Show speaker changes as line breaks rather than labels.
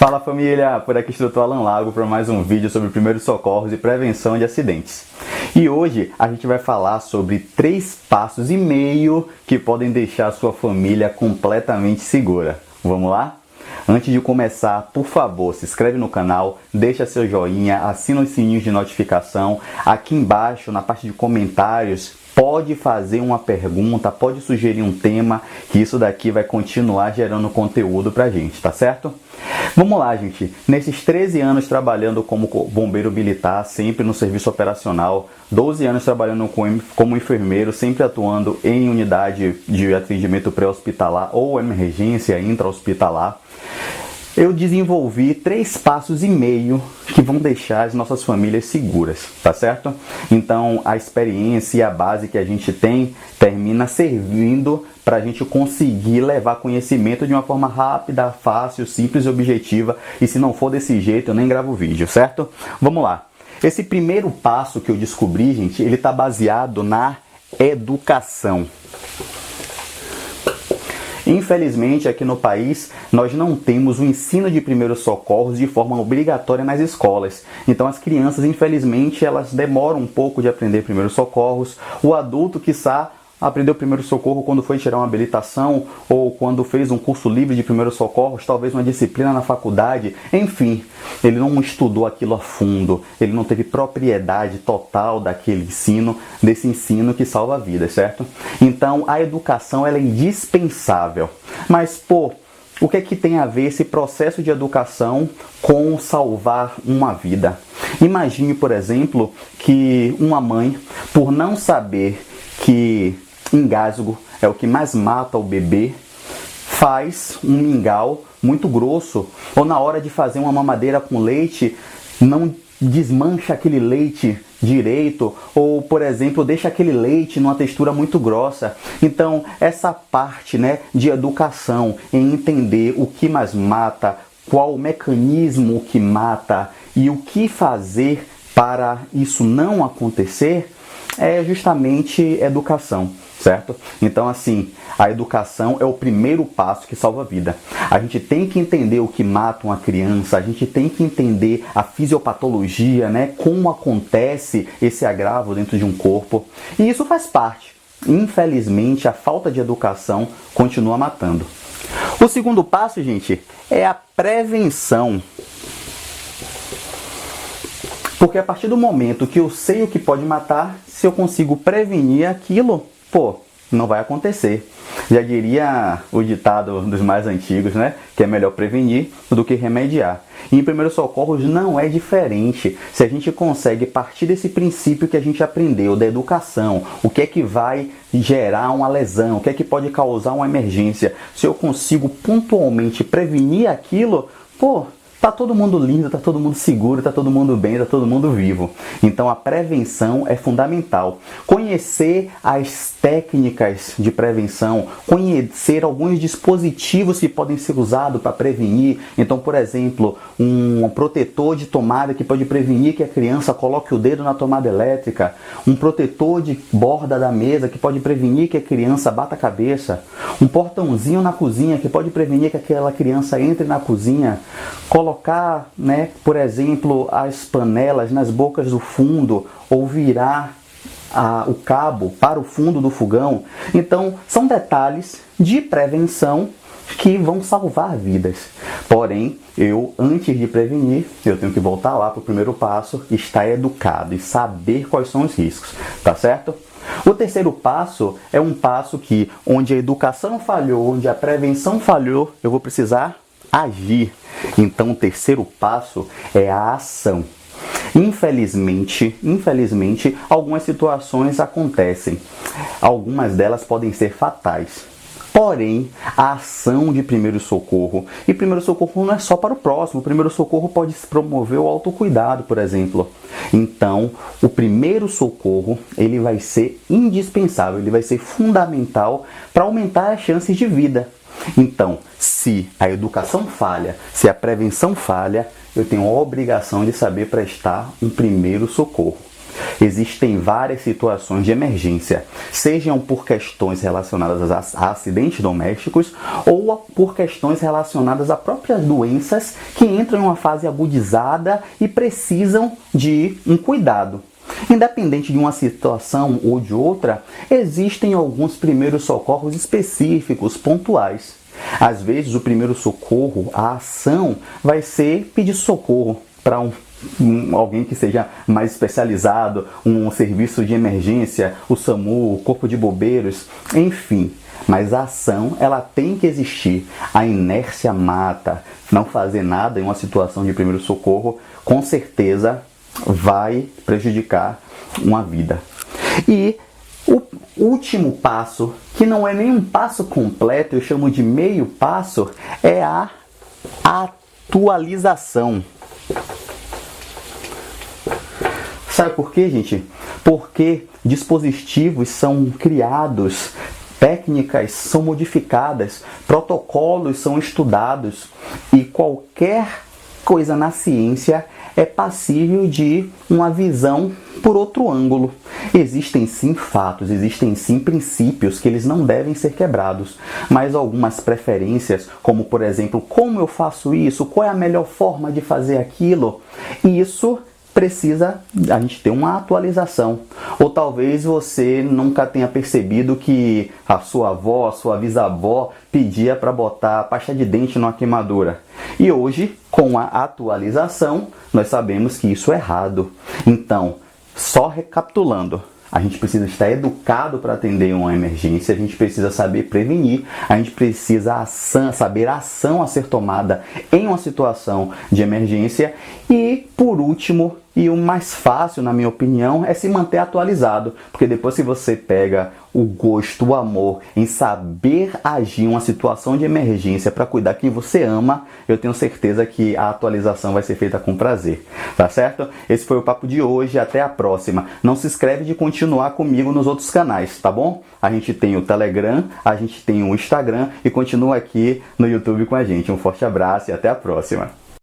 Fala família, por aqui estou Alan Lago para mais um vídeo sobre primeiros socorros e prevenção de acidentes. E hoje a gente vai falar sobre 3 passos e meio que podem deixar a sua família completamente segura. Vamos lá? Antes de começar, por favor, se inscreve no canal, deixa seu joinha, assina os sininhos de notificação. Aqui embaixo, na parte de comentários, pode fazer uma pergunta, pode sugerir um tema, que isso daqui vai continuar gerando conteúdo pra gente, tá certo? Vamos lá, gente. Nesses 13 anos trabalhando como bombeiro militar, sempre no serviço operacional, 12 anos trabalhando como enfermeiro, sempre atuando em unidade de atendimento pré-hospitalar ou emergência intra-hospitalar, eu desenvolvi 3 passos e meio que vão deixar as nossas famílias seguras, tá certo? Então, a experiência e a base que a gente tem termina servindo para a gente conseguir levar conhecimento de uma forma rápida, fácil, simples e objetiva. E se não for desse jeito, eu nem gravo o vídeo, certo? Vamos lá. Esse primeiro passo que eu descobri, gente, ele está baseado na educação. Infelizmente, aqui no país, nós não temos o ensino de primeiros socorros de forma obrigatória nas escolas. Então, as crianças, infelizmente, elas demoram um pouco de aprender primeiros socorros. O adulto, quiçá, aprendeu primeiro socorro quando foi tirar uma habilitação ou quando fez um curso livre de primeiros socorros, talvez uma disciplina na faculdade. Enfim, ele não estudou aquilo a fundo, ele não teve propriedade total daquele ensino, desse ensino que salva vidas, certo? Então, a educação ela é indispensável. Mas, o que é que tem a ver esse processo de educação com salvar uma vida? Imagine, por exemplo, que uma mãe, por não saber que engasgo é o que mais mata o bebê, faz um mingau muito grosso, ou na hora de fazer uma mamadeira com leite, não desmancha aquele leite direito, ou, por exemplo, deixa aquele leite numa textura muito grossa. Então, essa parte, de educação, em entender o que mais mata, qual o mecanismo que mata e o que fazer para isso não acontecer, é justamente educação, certo? Então, assim, a educação é o primeiro passo que salva a vida. A gente tem que entender o que mata uma criança, a gente tem que entender a fisiopatologia, como acontece esse agravo dentro de um corpo. E isso faz parte. Infelizmente, a falta de educação continua matando. O segundo passo, gente, é a prevenção. Porque a partir do momento que eu sei o que pode matar, se eu consigo prevenir aquilo, não vai acontecer. Já diria o ditado dos mais antigos, que é melhor prevenir do que remediar. E em primeiros socorros não é diferente. Se a gente consegue partir desse princípio que a gente aprendeu, da educação, o que é que vai gerar uma lesão, o que é que pode causar uma emergência, se eu consigo pontualmente prevenir aquilo, tá todo mundo lindo, tá todo mundo seguro, tá todo mundo bem, tá todo mundo vivo. Então a prevenção é fundamental. Conhecer as técnicas de prevenção, conhecer alguns dispositivos que podem ser usados para prevenir. Então, por exemplo, um protetor de tomada que pode prevenir que a criança coloque o dedo na tomada elétrica, um protetor de borda da mesa que pode prevenir que a criança bata a cabeça, um portãozinho na cozinha que pode prevenir que aquela criança entre na cozinha, colocar, por exemplo, as panelas nas bocas do fundo ou virar o cabo para o fundo do fogão. Então, são detalhes de prevenção que vão salvar vidas. Porém, antes de prevenir, eu tenho que voltar lá para o primeiro passo, estar educado e saber quais são os riscos, tá certo? O terceiro passo é um passo que, onde a educação falhou, onde a prevenção falhou, eu vou precisar agir. Então, o terceiro passo é a ação. Infelizmente, algumas situações acontecem. Algumas delas podem ser fatais. Porém, a ação de primeiro socorro, e primeiro socorro não é só para o próximo, o primeiro socorro pode promover o autocuidado, por exemplo. Então, o primeiro socorro, ele vai ser indispensável, ele vai ser fundamental para aumentar as chances de vida. Então, se a educação falha, se a prevenção falha, eu tenho a obrigação de saber prestar um primeiro socorro. Existem várias situações de emergência, sejam por questões relacionadas a acidentes domésticos ou por questões relacionadas a próprias doenças que entram em uma fase agudizada e precisam de um cuidado. Independente de uma situação ou de outra, existem alguns primeiros socorros específicos, pontuais. Às vezes, o primeiro socorro, a ação, vai ser pedir socorro para alguém que seja mais especializado, um serviço de emergência, o SAMU, o Corpo de Bombeiros, enfim. Mas a ação, ela tem que existir. A inércia mata. Não fazer nada em uma situação de primeiro socorro, com certeza, vai prejudicar uma vida. E o último passo, que não é nem um passo completo, eu chamo de meio passo, é a atualização. Sabe por quê, gente? Porque dispositivos são criados, técnicas são modificadas, protocolos são estudados e qualquer coisa na ciência é passível de uma visão por outro ângulo. Existem sim fatos, existem sim princípios que eles não devem ser quebrados, mas algumas preferências, como por exemplo, como eu faço isso, qual é a melhor forma de fazer aquilo, isso precisa a gente ter uma atualização. Ou talvez você nunca tenha percebido que a sua avó, a sua bisavó pedia para botar pasta de dente numa queimadura. E hoje, com a atualização, nós sabemos que isso é errado. Então, só recapitulando, a gente precisa estar educado para atender uma emergência, a gente precisa saber prevenir, a gente precisa saber a ação a ser tomada em uma situação de emergência e, por último, e o mais fácil, na minha opinião, é se manter atualizado, porque depois que você pega o gosto, o amor em saber agir em uma situação de emergência para cuidar quem você ama, eu tenho certeza que a atualização vai ser feita com prazer, tá certo? Esse foi o papo de hoje, até a próxima. Não se inscreve de continuar comigo nos outros canais, tá bom? A gente tem o Telegram, a gente tem o Instagram e continua aqui no YouTube com a gente. Um forte abraço e até a próxima.